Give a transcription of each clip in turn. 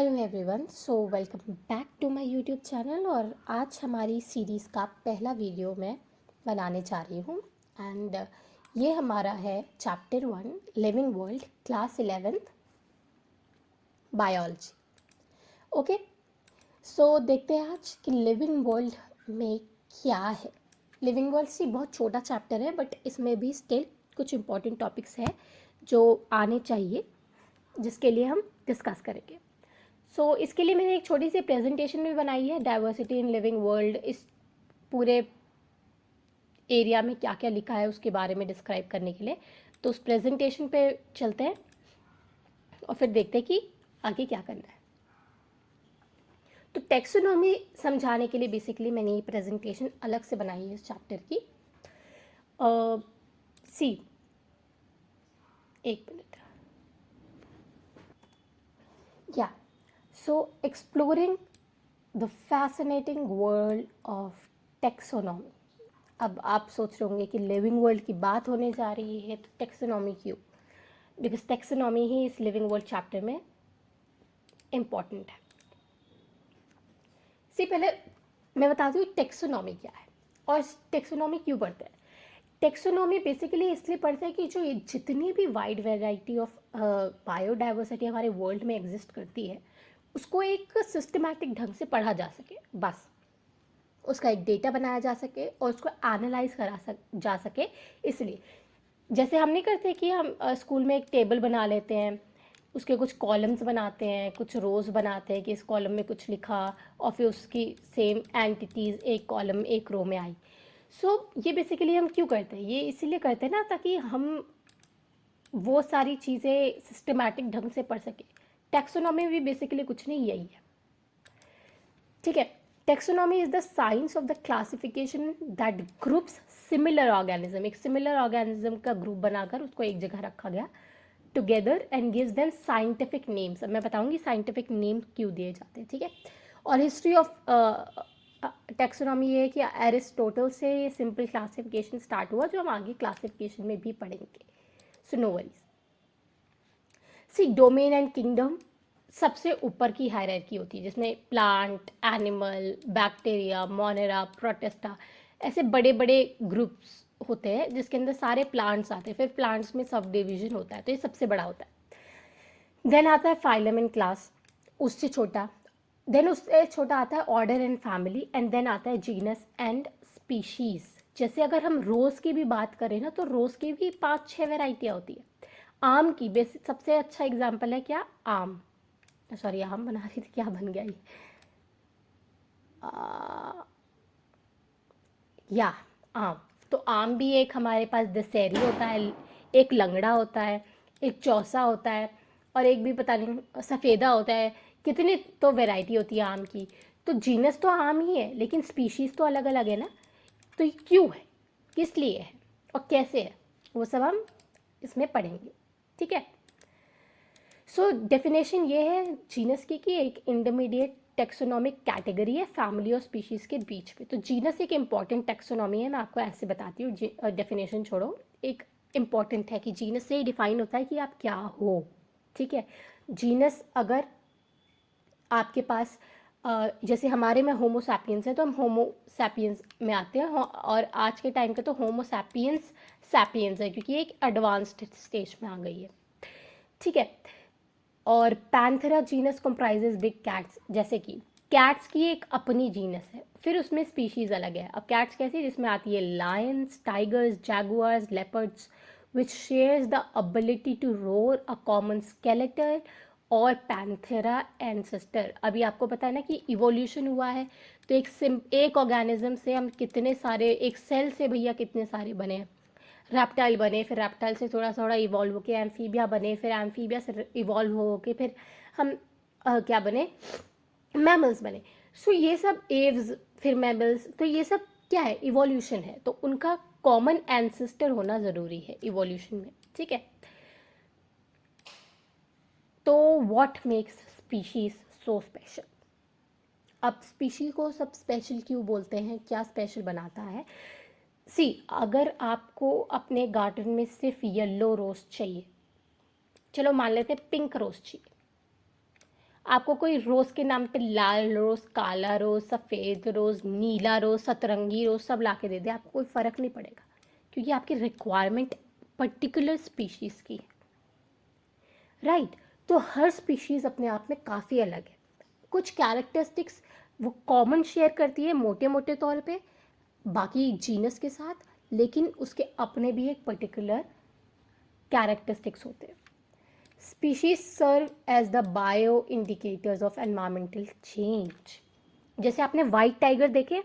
Hello everyone, so welcome back to my YouTube channel. और आज हमारी सीरीज़ का पहला वीडियो मैं बनाने जा रही हूँ। एंड ये हमारा है chapter 1 living world, class 11th biology. Okay, so देखते हैं आज कि लिविंग वर्ल्ड में क्या है। लिविंग वर्ल्ड से बहुत छोटा चैप्टर है, बट इसमें भी स्टिल कुछ इंपॉर्टेंट टॉपिक्स हैं जो आने चाहिए, जिसके लिए हम डिस्कस करेंगे। इसके लिए मैंने एक छोटी सी प्रेजेंटेशन भी बनाई है, डाइवर्सिटी इन लिविंग वर्ल्ड। इस पूरे एरिया में क्या क्या लिखा है उसके बारे में डिस्क्राइब करने के लिए। तो उस प्रेजेंटेशन पे चलते हैं और फिर देखते हैं कि आगे क्या करना है। तो टेक्सोनॉमी समझाने के लिए बेसिकली मैंने ये प्रेजेंटेशन अलग से बनाई है इस चैप्टर की। सी एक मिनट या so exploring the fascinating world of taxonomy. अब आप सोच रहे होंगे कि लिविंग वर्ल्ड की बात होने जा रही है तो टेक्सोनॉमी क्यों? बिकॉज टेक्सोनॉमी ही इस लिविंग वर्ल्ड चैप्टर में इम्पॉर्टेंट है। पहले मैं बताती हूँ टेक्सोनॉमी क्या है और टेक्सोनॉमी क्यों पढ़ते हैं। टेक्सोनॉमी बेसिकली इसलिए पढ़ते हैं कि जो ये जितनी भी वाइड वैरायटी ऑफ बायोडाइवर्सिटी हमारे वर्ल्ड में एग्जिस्ट करती है उसको एक सिस्टमैटिक ढंग से पढ़ा जा सके, बस उसका एक डेटा बनाया जा सके और उसको एनालाइज जा सके। इसलिए जैसे हम नहीं करते कि हम स्कूल में एक टेबल बना लेते हैं, उसके कुछ कॉलम्स बनाते हैं, कुछ रोज़ बनाते हैं कि इस कॉलम में कुछ लिखा और फिर उसकी सेम एंटिटीज़ एक कॉलम एक रो में आई। ये बेसिकली हम क्यों करते हैं? ये इसीलिए करते हैं ना, ताकि हम वो सारी चीज़ें सिस्टमैटिक ढंग से पढ़ सके। टैक्सोनॉमी भी बेसिकली कुछ नहीं, यही है। ठीक है, taxonomy is the science of the classification that groups similar organism. एक सिमिलर ऑर्गेनिज्म का ग्रुप बनाकर उसको एक जगह रखा गया together and gives them scientific names. अब मैं बताऊंगी साइंटिफिक नेम क्यों दिए जाते हैं, ठीक है। और हिस्ट्री ऑफ टेक्सोनॉमी ये है कि एरिस्टोटल से ये सिंपल क्लासिफिकेशन स्टार्ट हुआ, जो हम आगे क्लासिफिकेशन में भी पढ़ेंगे। So no worries. Domain and kingdom सबसे ऊपर की हायरार्की होती है, जिसमें plant, animal, bacteria, Monera, Protista, ऐसे बड़े बड़े ग्रुप्स होते हैं जिसके अंदर सारे प्लांट्स आते हैं। फिर प्लांट्स में सब डिवीजन होता है, तो ये सबसे बड़ा होता है। देन आता है फाइलम एंड क्लास, उससे छोटा। देन उससे छोटा आता है order and family, and then आता है जीनस एंड स्पीशीज। जैसे अगर हम रोज़ की भी बात करें ना, तो रोज़ की भी 5-6 वेराइटियाँ होती है। आम की बेसिक सबसे अच्छा एग्जाम्पल है क्या? आम। सॉरी, आम बना रही थी, क्या बन गया ये? या आम। तो आम भी एक हमारे पास दशहरी होता है, एक लंगड़ा होता है, एक चौसा होता है, और एक भी पता नहीं सफ़ेदा होता है। कितनी तो वैरायटी होती है आम की। तो जीनस तो आम ही है, लेकिन स्पीशीज़ तो अलग अलग है ना। तो ये क्यों है, किस लिए है और कैसे है, वो सब हम इसमें पढ़ेंगे, ठीक है। डेफिनेशन ये है जीनस की कि एक इंटरमीडिएट टेक्सोनॉमिक कैटेगरी है फैमिली और स्पीशीज़ के बीच में। तो जीनस एक इम्पॉर्टेंट टेक्सोनॉमी है, मैं आपको ऐसे बताती हूँ, डेफिनेशन छोड़ो। एक इम्पॉर्टेंट है कि जीनस से डिफाइन होता है कि आप क्या हो, ठीक है। जीनस अगर आपके पास जैसे हमारे में होमो सैपियंस है तो हम होमो सैपियंस में आते हैं, और आज के टाइम पे तो होमो सैपियंस सैपियंस है, क्योंकि एक एडवांस्ड स्टेज में आ गई है, ठीक है। और Panthera genus comprises big cats, जैसे कि कैट्स की एक अपनी जीनस है, फिर उसमें स्पीशीज़ अलग है। अब कैट्स कैसी, जिसमें आती है lions, tigers, jaguars, leopards, which shares the ability to roar, a common skeletal और पैंथेरा एंसेस्टर। अभी आपको पता है ना कि इवोल्यूशन हुआ है, तो एक ऑर्गेनिज्म से हम कितने सारे, एक सेल से भैया कितने सारे बने हैं। रैप्टाइल बने, फिर रैप्टाइल से थोड़ा थोड़ा इवॉल्व होके एम्फीबिया बने, फिर एम्फीबिया से इवॉल्व हो के फिर हम क्या बने, मैमल्स बने। ये सब एव्स, फिर मैमल्स, तो ये सब क्या है, इवोल्यूशन है। तो उनका कॉमन एंसेस्टर होना ज़रूरी है इवोल्यूशन में, ठीक है। तो what makes species so special? अब स्पीशीज को सब स्पेशल क्यों बोलते हैं, क्या स्पेशल बनाता है? अगर आपको अपने गार्डन में सिर्फ येलो रोज चाहिए, चलो मान लेते हैं पिंक रोज चाहिए, आपको कोई रोज़ के नाम पे लाल रोज़, काला रोज़, सफ़ेद रोज़, नीला रोज़, सतरंगी रोज़ सब ला के दे दे, आपको कोई फ़र्क नहीं पड़ेगा, क्योंकि आपकी रिक्वायरमेंट पर्टिकुलर स्पीशीज़ की है, राइट। तो हर स्पीशीज़ अपने आप में काफ़ी अलग है। कुछ कैरेक्टरिस्टिक्स वो कॉमन शेयर करती है मोटे मोटे तौर पे बाकी जीनस के साथ, लेकिन उसके अपने भी एक पर्टिकुलर कैरेक्टरिस्टिक्स होते हैं। Species serve as the bio indicators of environmental change. जैसे आपने वाइट टाइगर देखे,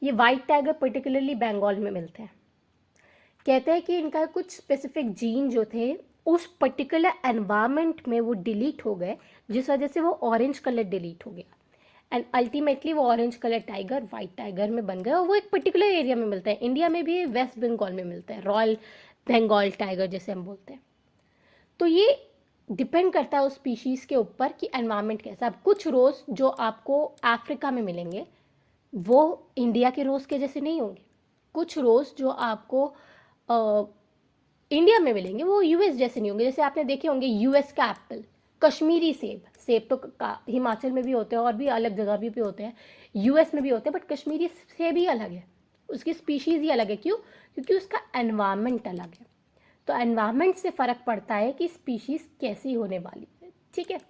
ये वाइट टाइगर पर्टिकुलरली बंगाल में मिलते हैं। कहते हैं कि इनका कुछ स्पेसिफिक जीन जो थे उस पर्टिकुलर एनवायरनमेंट में वो डिलीट हो गए, जिस वजह से वो ऑरेंज कलर डिलीट हो गया एंड अल्टीमेटली वो orange colour tiger white tiger में बन गया, और वो एक पर्टिकुलर एरिया में मिलता है। इंडिया में भी वेस्ट बंगाल में मिलता है, रॉयल बंगाल टाइगर जैसे हम बोलते हैं। तो ये डिपेंड करता है उस स्पीशीज़ के ऊपर कि एनवायरनमेंट कैसा। अब कुछ रोज़ जो आपको अफ्रीका में मिलेंगे वो इंडिया के रोज़ के जैसे नहीं होंगे। कुछ रोज़ जो आपको इंडिया में मिलेंगे वो यूएस जैसे नहीं होंगे। जैसे आपने देखे होंगे यूएस का एप्पल, कश्मीरी सेब, सेब तो हिमाचल में भी होते हैं और भी अलग जगह भी होते हैं, यूएस में भी होते हैं, बट कश्मीरी सेब ही अलग है, उसकी स्पीशीज़ ही अलग है। क्यों? क्योंकि उसका एनवायरनमेंट अलग है। तो एनवायरनमेंट से फ़र्क पड़ता है कि स्पीशीज़ कैसी होने वाली है, ठीक है।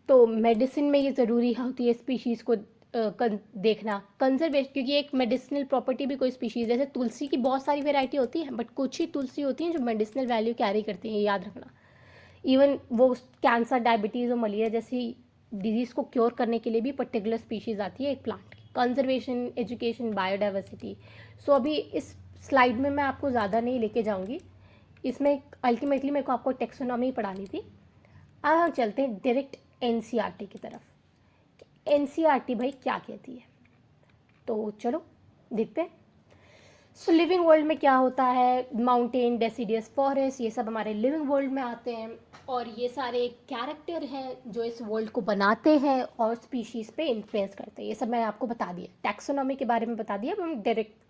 तो मेडिसिन में ये ज़रूरी होती है स्पीशीज़ को देखना, कंजर्वेशन, क्योंकि एक मेडिसिनल प्रॉपर्टी भी कोई स्पीशीज़, जैसे तुलसी की बहुत सारी वैरायटी होती है, बट कुछ ही तुलसी होती हैं जो मेडिसिनल वैल्यू कैरी करती हैं, ये याद रखना। इवन वो कैंसर, डायबिटीज़ और मलेरिया जैसी डिजीज़ को क्योर करने के लिए भी पर्टिकुलर स्पीशीज़ आती है एक प्लांट की। Conservation, education, biodiversity. सो अभी इस स्लाइड में मैं आपको ज़्यादा नहीं लेके जाऊँगी, इसमें अल्टीमेटली मेरे को आपको टेक्सोनॉमी पढ़ानी थी। अब हम चलते हैं डायरेक्ट एनसीईआरटी की तरफ। एनसीईआरटी भाई क्या कहती है, तो चलो देखते हैं। सो लिविंग वर्ल्ड में क्या होता है, माउंटेन, डेसिडियस फॉरेस्ट, ये सब हमारे लिविंग वर्ल्ड में आते हैं, और ये सारे कैरेक्टर हैं जो इस वर्ल्ड को बनाते हैं और स्पीशीज़ पे इन्फ्लुएंस करते हैं। ये सब मैंने आपको बता दिया, टैक्सोनॉमी के बारे में बता दिया। अब हम डायरेक्ट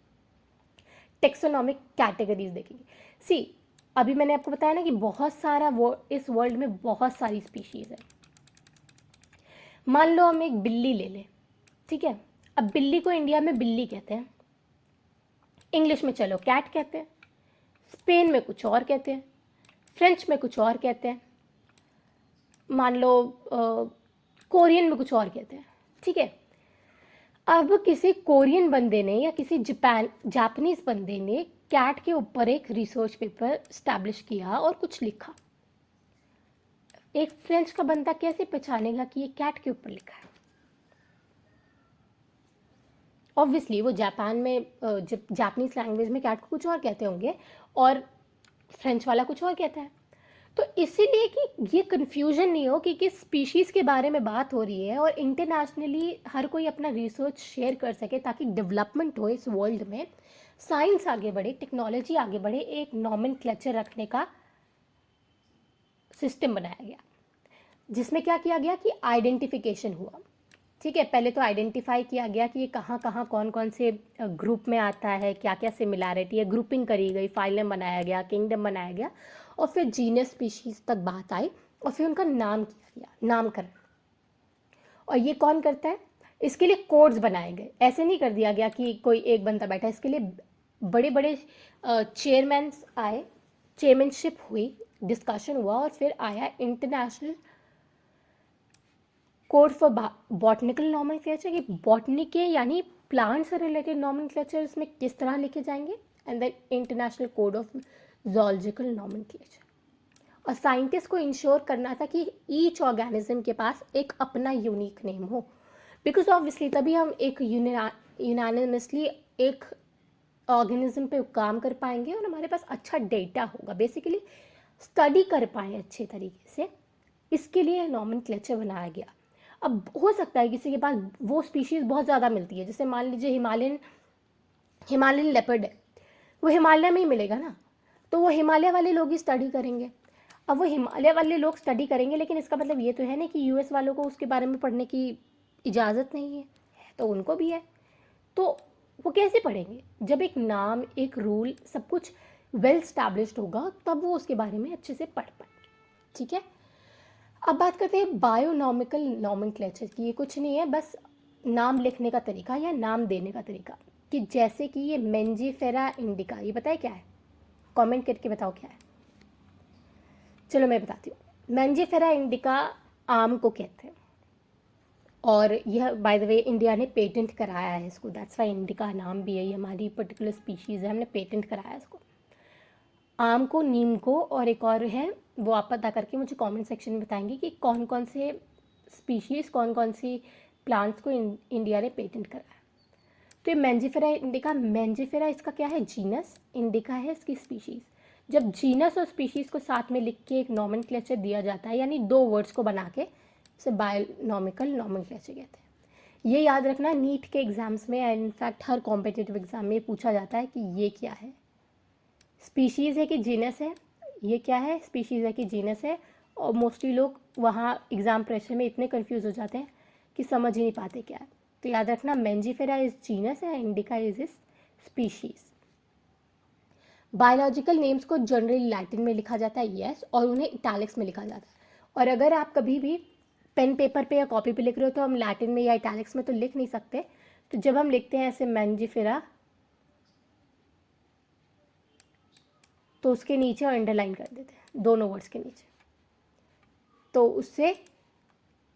टेक्सोनॉमिक कैटेगरीज देखेंगे। सी, अभी मैंने आपको बताया ना कि बहुत सारा इस वर्ल्ड में बहुत सारी स्पीशीज़ है। मान लो हम एक बिल्ली ले लें, ठीक है। अब बिल्ली को इंडिया में बिल्ली कहते हैं, इंग्लिश में चलो कैट कहते हैं, स्पेन में कुछ और कहते हैं, फ्रेंच में कुछ और कहते हैं, मान लो कोरियन में कुछ और कहते हैं, ठीक है। अब किसी कोरियन बंदे ने या किसी जापानीज बंदे ने कैट के ऊपर एक रिसर्च पेपर स्टैब्लिश किया और कुछ लिखा। एक फ्रेंच का बंदा कैसे पहचानेगा कि ये कैट के ऊपर लिखा है? ऑब्वियसली वो जापान में जापानीज लैंग्वेज में कैट को कुछ और कहते होंगे और फ्रेंच वाला कुछ और कहता है। तो इसीलिए कि ये कन्फ्यूजन नहीं हो कि किस स्पीशीज़ के बारे में बात हो रही है, और इंटरनेशनली हर कोई अपना रिसर्च शेयर कर सके ताकि डेवलपमेंट हो इस वर्ल्ड में, साइंस आगे बढ़े, टेक्नोलॉजी आगे बढ़े, एक नॉमेनक्लेचर रखने का सिस्टम बनाया गया, जिसमें क्या किया गया कि आइडेंटिफिकेशन हुआ, ठीक है। पहले तो आइडेंटिफाई किया गया कि ये कहाँ कहाँ कौन कौन से ग्रुप में आता है, क्या क्या सिमिलैरिटी है, ग्रुपिंग करी गई, फाइलम बनाया गया, किंगडम बनाया गया, और फिर जीनस स्पीशीज तक बात आई, और फिर उनका नाम किया गया, नामकरण। और ये कौन करता है? इसके लिए कोड्स बनाए गए। ऐसे नहीं कर दिया गया कि कोई एक बंदा बैठा, इसके लिए बड़े बड़े चेयरमैन आए, चेयरमैनशिप हुई, डिस्कशन हुआ, और फिर आया international code for botanical nomenclature, कि बॉटनी के यानी प्लांट से रिलेटेड नॉमेनक्लेचर इसमें किस तरह लिखे जाएंगे, and then international code of zoological nomenclature. और साइंटिस्ट को इंश्योर करना था कि ईच ऑर्गेनिज्म के पास एक अपना यूनिक नेम हो, बिकॉज ऑब्वियसली तभी हम एक यूनानिमसली एक ऑर्गेनिज्म पे काम कर पाएंगे और हमारे पास अच्छा डेटा होगा, बेसिकली स्टडी कर पाएँ अच्छे तरीके से। इसके लिए नॉमेनक्लेचर बनाया गया। अब हो सकता है किसी के पास वो स्पीशीज़ बहुत ज़्यादा मिलती है, जैसे मान लीजिए हिमालयन लेपर्ड है, वो हिमालय में ही मिलेगा ना, तो वो हिमालय वाले लोग ही स्टडी करेंगे। अब वो हिमालय वाले लोग स्टडी करेंगे, लेकिन इसका मतलब ये तो है नहीं कि यूएस वालों को उसके बारे में पढ़ने की इजाज़त नहीं है, तो उनको भी है। तो वो कैसे पढ़ेंगे? जब एक नाम, एक रूल, सब कुछ वेल स्टैब्लिश्ड होगा, तब वो उसके बारे में अच्छे से पढ़ पाएंगे, ठीक है। अब बात करते हैं बायोनॉमिकल नॉमेनक्लेचर की। ये कुछ नहीं है, बस नाम लिखने का तरीका या नाम देने का तरीका। कि जैसे कि ये मेंजीफेरा इंडिका, ये बताए क्या है? कमेंट करके बताओ क्या है। चलो मैं बताती हूँ। मेंजीफेरा इंडिका आम को कहते हैं, और यह बाय द वे इंडिया ने पेटेंट कराया है इसको, दैट्स वाई इंडिका नाम भी है, ये हमारी पर्टिकुलर स्पीशीज़ है, हमने पेटेंट कराया इसको। आम को, नीम को, और एक और है, वो आप पता करके मुझे कमेंट सेक्शन में बताएंगे कि कौन कौन से स्पीशीज़, कौन कौन सी प्लांट्स को इंडिया ने पेटेंट कराया। तो ये मेंजीफेरा इंडिका, मेंजीफेरा इसका क्या है? जीनस, इंडिका है इसकी स्पीशीज़। जब जीनस और स्पीशीज़ को साथ में लिख के एक नॉमेनक्लेचर दिया जाता है, यानी दो वर्ड्स को बना के, उसे बायोनॉमिकल नॉमेनक्लेचर कहते हैं। ये याद रखना, नीट के एग्जाम्स में, इनफैक्ट हर कॉम्पिटिटिव एग्जाम में पूछा जाता है कि ये क्या है, स्पीशीज़ है कि जीनस है। ये क्या है? स्पीशीज़ है कि जीनस है। और मोस्टली लोग वहाँ एग्ज़ाम प्रेशर में इतने कंफ्यूज हो जाते हैं कि समझ ही नहीं पाते क्या है। तो याद रखना, मेंजीफेरा इज जीनस है, indica is species. Biological names को जनरली लैटिन में लिखा जाता है, यस, और उन्हें इटैलिक्स में लिखा जाता है। और अगर आप कभी भी पेन पेपर पे या कॉपी पे लिख रहे हो तो हम लैटिन में या इटैलिक्स में तो लिख नहीं सकते। तो जब हम लिखते हैं ऐसे मेंजीफेरा, तो उसके नीचे अंडरलाइन कर देते हैं, दोनों वर्ड्स के नीचे, तो उससे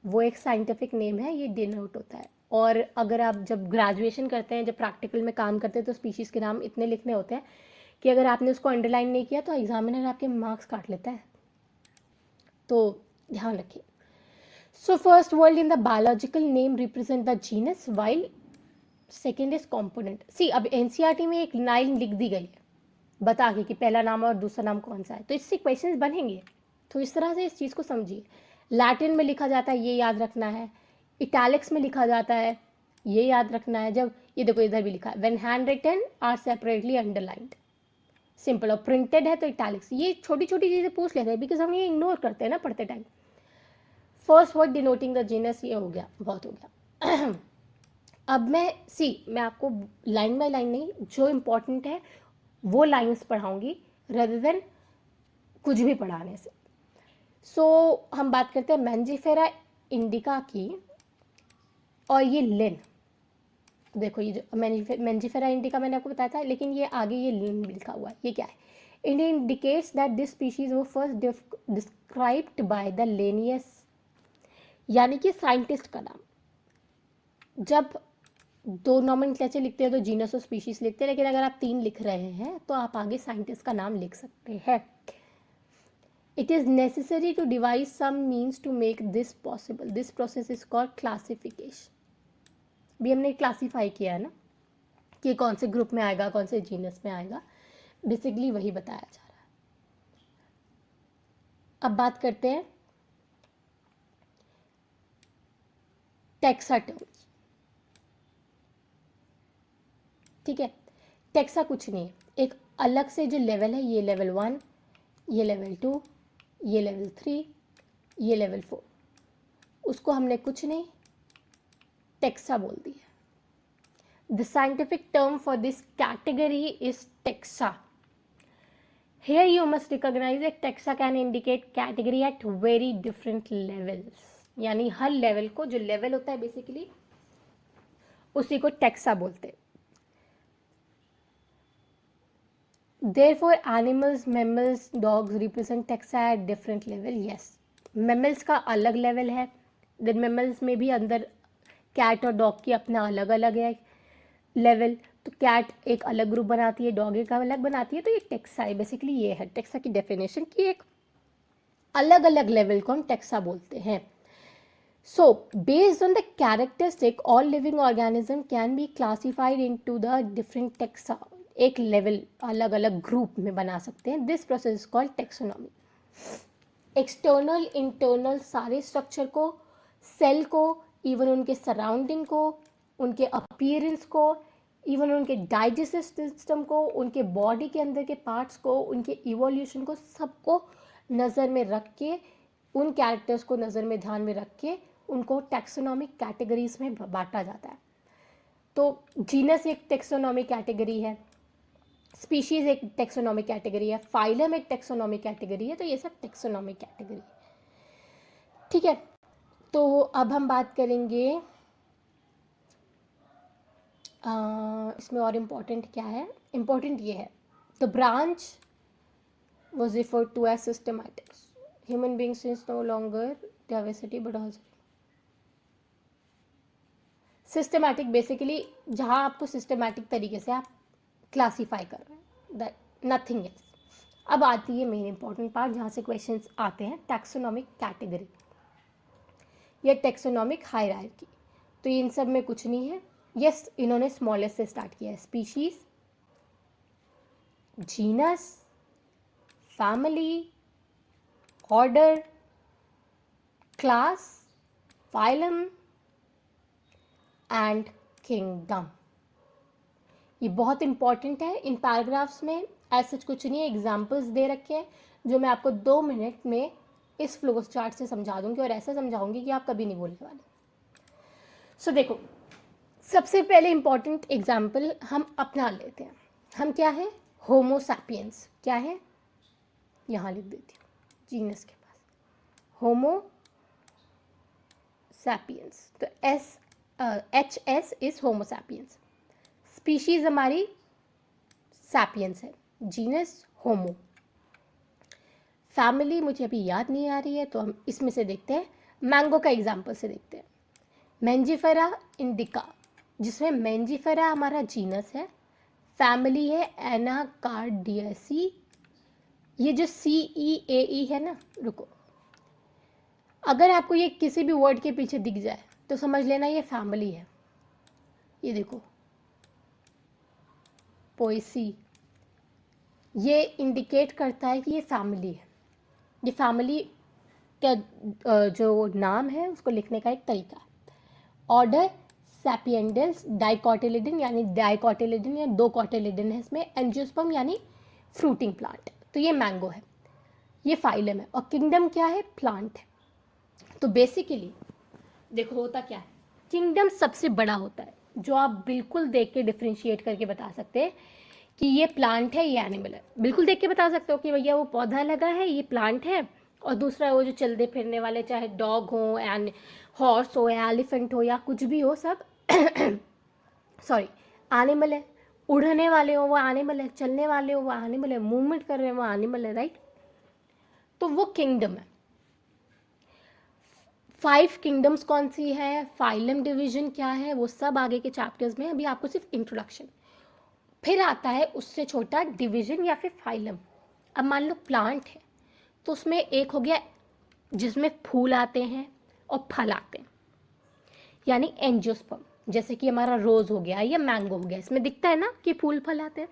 वो एक साइंटिफिक नेम है, ये डिनोट होता है। और अगर आप जब ग्रेजुएशन करते हैं, जब प्रैक्टिकल में काम करते हैं, तो स्पीशीज़ के नाम इतने लिखने होते हैं कि अगर आपने उसको अंडरलाइन नहीं किया तो एग्जामिनर आपके मार्क्स काट लेता है, तो ध्यान रखिए। So first word in the biological name represent the genus, while second is component. See, अब एनसीईआरटी में एक लाइन लिख दी गई है बता के कि पहला नाम और दूसरा नाम कौन सा है, तो इससे क्वेश्चंस बनेंगे। तो इस तरह से इस चीज़ को समझिए। लैटिन में लिखा जाता है, ये याद रखना है। इटैलिक्स में लिखा जाता है, ये याद रखना है। जब ये देखो इधर भी लिखा है, when hand written are separately underlined, simple. और प्रिंटेड है तो इटैलिक्स। ये छोटी छोटी चीज़ें पूछ लेते हैं बिकॉज हम ये इग्नोर करते हैं ना पढ़ते time. First word denoting the genus, ये हो गया, बहुत हो गया। अब मैं आपको लाइन बाय लाइन नहीं, जो इम्पोर्टेंट है वो लाइंस पढ़ाऊंगी रेदर देन कुछ भी पढ़ाने से। सो हम बात करते हैं मेंजीफेरा इंडिका की, और ये लिन, देखो ये जो मेंजीफेरा इंडिका मैंने आपको बताया था, लेकिन ये आगे ये लिन लिखा हुआ है, ये क्या है? It indicates that this species वो first described by the Linnaeus, यानी कि साइंटिस्ट का नाम। जब दो नॉमेनक्लेचर लिखते हैं तो जीनस और स्पीशीज लिखते हैं, लेकिन अगर आप तीन लिख रहे हैं तो आप आगे साइंटिस्ट का नाम लिख सकते हैं। It is necessary to devise some means to make this possible. This process is called classification. भी हमने क्लासीफाई किया है ना कि कौन से ग्रुप में आएगा, कौन से जीनस में आएगा, बेसिकली वही बताया जा रहा है। अब बात करते हैं टेक्सा टर्म्स। ठीक है, टेक्सा कुछ नहीं है, एक अलग से जो लेवल है, ये लेवल 1, ये लेवल 2, ये लेवल 3, ये लेवल 4, उसको हमने कुछ नहीं टेक्सा बोल दिया। The scientific term for this category is taxa. Here you must recognize that taxa can indicate category at very different levels. यानी हर लेवल को, जो लेवल होता है बेसिकली उसी को टेक्सा बोलते हैं। Therefore animals, mammals, dogs represent taxa at different level. Yes, mammals का अलग लेवल है, then mammals में भी अंदर कैट और डॉग की अपना अलग अलग है लेवल। तो कैट एक अलग ग्रुप बनाती है, डॉग एक अलग बनाती है, तो ये टेक्सा है। बेसिकली ये है टेक्सा की डेफिनेशन कि एक अलग अलग लेवल को हम टेक्सा बोलते हैं। So based on the characteristic all living organism can be classified into the different taxa. एक लेवल अलग अलग ग्रुप में बना सकते हैं। This process is called taxonomy. External internal सारे स्ट्रक्चर को, सेल को, इवन उनके सराउंडिंग को, उनके अपीयरेंस को, इवन उनके डाइजेस्टिव सिस्टम को, उनके बॉडी के अंदर के पार्ट्स को, उनके इवोल्यूशन को, सबको नज़र में रख के, उन कैरेक्टर्स को नज़र में ध्यान में रख के उनको टैक्सोनॉमिक कैटेगरीज में बांटा जाता है। तो जीनस एक टैक्सोनॉमिक कैटेगरी है, स्पीशीज़ एक टैक्सोनॉमिक कैटेगरी है, फाइलम एक टैक्सोनॉमिक कैटेगरी है, तो ये सब टैक्सोनॉमिक कैटेगरी है। ठीक है, तो अब हम बात करेंगे इसमें और इम्पोर्टेंट क्या है। इम्पोर्टेंट ये है, the branch was referred to as systematics. Human beings is no longer diversity but also systematic. Basically जहाँ आपको सिस्टमैटिक तरीके से आप क्लासीफाई कर रहे हैं, दैट नथिंग एल्स। अब आती है मेन इंपॉर्टेंट पार्ट जहाँ से क्वेश्चंस आते हैं, टैक्सोनॉमिक कैटेगरी या टैक्सोनॉमिक हायरार्की। तो इन सब में कुछ नहीं है। यस, इन्होंने स्मॉलेस्ट से स्टार्ट किया है, species, genus, family, order, class, phylum and kingdom. ये बहुत इंपॉर्टेंट है। इन पैराग्राफ्स में ऐसा कुछ नहीं है, एग्जाम्पल्स दे रखे हैं जो मैं आपको 2 मिनट में इस फ्लो चार्ट से समझा दूंगी और ऐसा समझाऊंगी कि आप कभी नहीं बोलने वाले। सो देखो, सबसे पहले इंपॉर्टेंट एग्जाम्पल हम अपना लेते हैं। हम क्या है, होमो सैपियंस। क्या है, यहाँ लिख देती हूँ जीनस के पास, होमो सैपियंस। तो HS is Homo sapiens. Species हमारी सैपियंस है, जीनस होमो। फैमिली मुझे अभी याद नहीं आ रही है, तो हम इसमें से देखते हैं, मैंगो का एग्जाम्पल से देखते हैं। मैंजीफेरा इंडिका, जिसमें मैंजीफेरा हमारा जीनस है, फैमिली है एनाकार्डियसी। ये जो CEAE है ना, रुको, अगर आपको ये किसी भी वर्ड के पीछे दिख जाए तो समझ लेना ये फैमिली है। ये देखो, पोएसी, ये इंडिकेट करता है कि ये फैमिली है। ये फैमिली का जो नाम है उसको लिखने का एक तरीका है। ऑर्डर सैपियेंडल्स, डाइकोटिलिडन यानी डाइकोटिलिडन या 2 कोटिलिडन है इसमें। एंजियोस्पर्म यानी फ्रूटिंग प्लांट। तो ये मैंगो है, ये फाइलम है। और किंगडम क्या है, प्लांट है। तो बेसिकली देखो होता क्या है, किंगडम सबसे बड़ा होता है, जो आप बिल्कुल देख के डिफ्रेंशिएट करके बता सकते हैं कि ये प्लांट है, ये एनिमल है। बिल्कुल देख के बता सकते हो कि भैया वो पौधा लगा है, ये प्लांट है। और दूसरा वो जो चलते फिरने वाले, चाहे डॉग हो, एंड हॉर्स हो या एलिफेंट हो या कुछ भी हो, सब सॉरी एनिमल है। उड़ने वाले हो वो एनिमल है, चलने वाले हो वो एनिमल है, मूवमेंट कर रहे हैं वो एनिमल है, राइट। तो वो किंगडम है। 5 किंगडम्स कौन सी है, फाइलम डिवीजन क्या है, वो सब आगे के चैप्टर्स में। अभी आपको सिर्फ इंट्रोडक्शन। फिर आता है उससे छोटा डिवीजन या फिर फाइलम। अब मान लो प्लांट है, तो उसमें एक हो गया जिसमें फूल आते हैं और फल आते हैं, यानी एंजियोस्पर्म। जैसे कि हमारा रोज हो गया या मैंगो हो गया, इसमें दिखता है ना कि फूल फल आते हैं।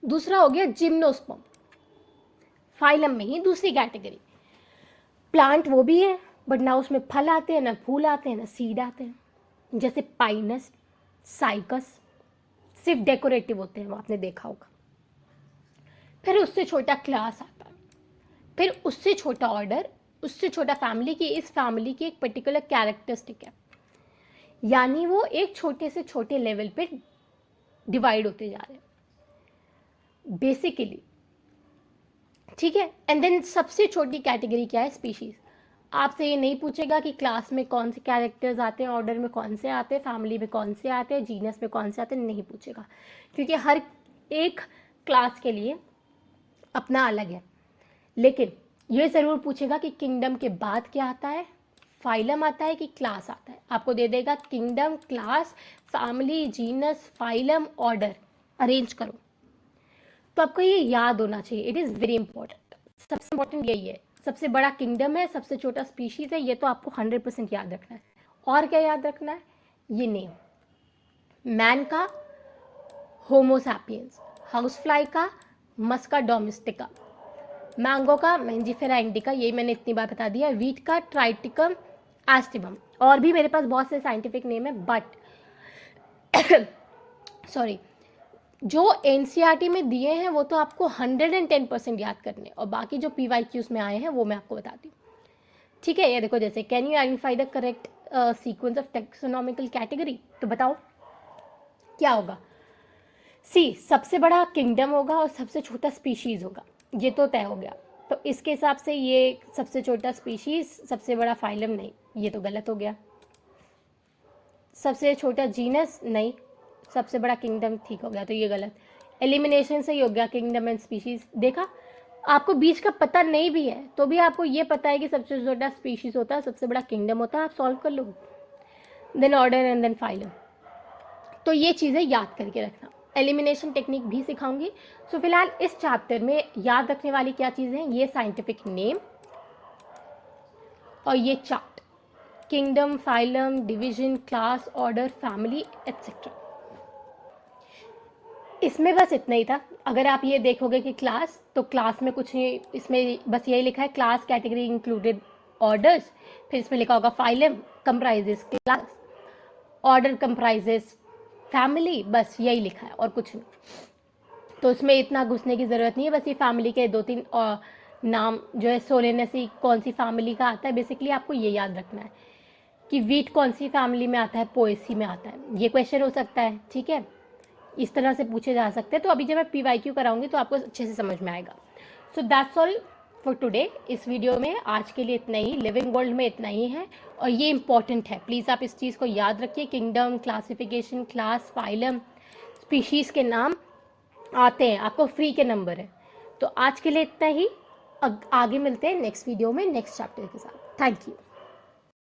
दूसरा हो गया जिम्नोस्पर्म, फाइलम में ही दूसरी कैटेगरी। प्लांट वो भी है, बट ना उसमें फल आते हैं, ना फूल आते हैं, ना सीड आते हैं। जैसे पाइनस, साइकस, सिर्फ डेकोरेटिव होते हैं, वो आपने देखा होगा। फिर उससे छोटा क्लास आता है, फिर उससे छोटा ऑर्डर, उससे छोटा फैमिली। की इस फैमिली की एक पर्टिकुलर कैरेक्टरिस्टिक है, यानी वो एक छोटे से छोटे लेवल पे डिवाइड होते जा रहे हैं बेसिकली, ठीक है। एंड देन सबसे छोटी कैटेगरी क्या है, स्पीशीज। आपसे ये नहीं पूछेगा कि क्लास में कौन से कैरेक्टर्स आते हैं, ऑर्डर में कौन से आते हैं, फैमिली में कौन से आते हैं, जीनस में कौन से आते हैं, नहीं पूछेगा, क्योंकि हर एक क्लास के लिए अपना अलग है। लेकिन ये ज़रूर पूछेगा कि किंगडम के बाद क्या आता है, फाइलम आता है कि क्लास आता है। आपको दे देगा kingdom, class, family, genus, phylum, order, arrange करो। तो आपको ये याद होना चाहिए, इट इज़ वेरी इंपॉर्टेंट। सबसे इंपॉर्टेंट यही है, सबसे बड़ा किंगडम है, सबसे छोटा स्पीशीज है, ये तो आपको 100% याद रखना है। और क्या याद रखना है, ये नेम, मैन का होमो सैपियंस, हाउस फ्लाई का मस्का डोमेस्टिका, मैंगो का मैंजीफेरा इंडिका, ये मैंने इतनी बार बता दिया। वीट का ट्राइटिकम एस्टिबम। और भी मेरे पास बहुत से साइंटिफिक नेम है, बट सॉरी, जो NCERT में दिए हैं वो तो आपको 110% याद करने, और बाकी जो PYQs में आए हैं वो मैं आपको बताती हूँ, ठीक है। ये देखो, जैसे can you identify the correct sequence of taxonomical category, तो बताओ क्या होगा। सी, सबसे बड़ा किंगडम होगा और सबसे छोटा स्पीशीज होगा, ये तो तय हो गया। तो इसके हिसाब से ये सबसे छोटा स्पीशीज, सबसे बड़ा फाइलम नहीं, ये तो गलत हो गया। सबसे छोटा जीनस नहीं, सबसे बड़ा किंगडम ठीक हो गया, तो ये गलत। एलिमिनेशन से ही हो गया किंगडम एंड स्पीशीज। देखा, आपको बीच का पता नहीं भी है तो भी आपको ये पता है कि सबसे छोटा स्पीशीज होता है, सबसे बड़ा किंगडम होता है, आप सॉल्व कर लो। Then order and then phylum. तो ये चीज़ें याद करके रखना। एलिमिनेशन टेक्निक भी सिखाऊंगी। सो फिलहाल इस चैप्टर में याद रखने वाली क्या चीज़ें हैं, ये साइंटिफिक नेम और ये chart, kingdom, phylum, division, class, order, family etcetera. इसमें बस इतना ही था। अगर आप ये देखोगे कि क्लास, तो क्लास में कुछ नहीं, इसमें बस यही लिखा है क्लास कैटेगरी इंक्लूडेड ऑर्डर्स, फिर इसमें लिखा होगा phylum comprises class, order comprises family, बस यही लिखा है और कुछ नहीं। तो इसमें इतना घुसने की ज़रूरत नहीं है, बस ये फैमिली के 2-3 नाम जो है, सोलेनेसी कौन सी फैमिली का आता है, बेसिकली आपको ये याद रखना है कि वीट कौन सी फैमिली में आता है, पोएसी में आता है। ये क्वेश्चन हो सकता है, ठीक है, इस तरह से पूछे जा सकते हैं। तो अभी जब मैं PYQ कराऊंगी तो आपको अच्छे से समझ में आएगा। So that's all for today. इस वीडियो में आज के लिए इतना ही, लिविंग वर्ल्ड में इतना ही है और ये इंपॉर्टेंट है, प्लीज़ आप इस चीज़ को याद रखिए। Kingdom, classification, class, phylum, species के नाम आते हैं, आपको फ्री के नंबर है। तो आज के लिए इतना ही, आगे मिलते हैं नेक्स्ट वीडियो में नेक्स्ट चैप्टर के साथ। Thank you.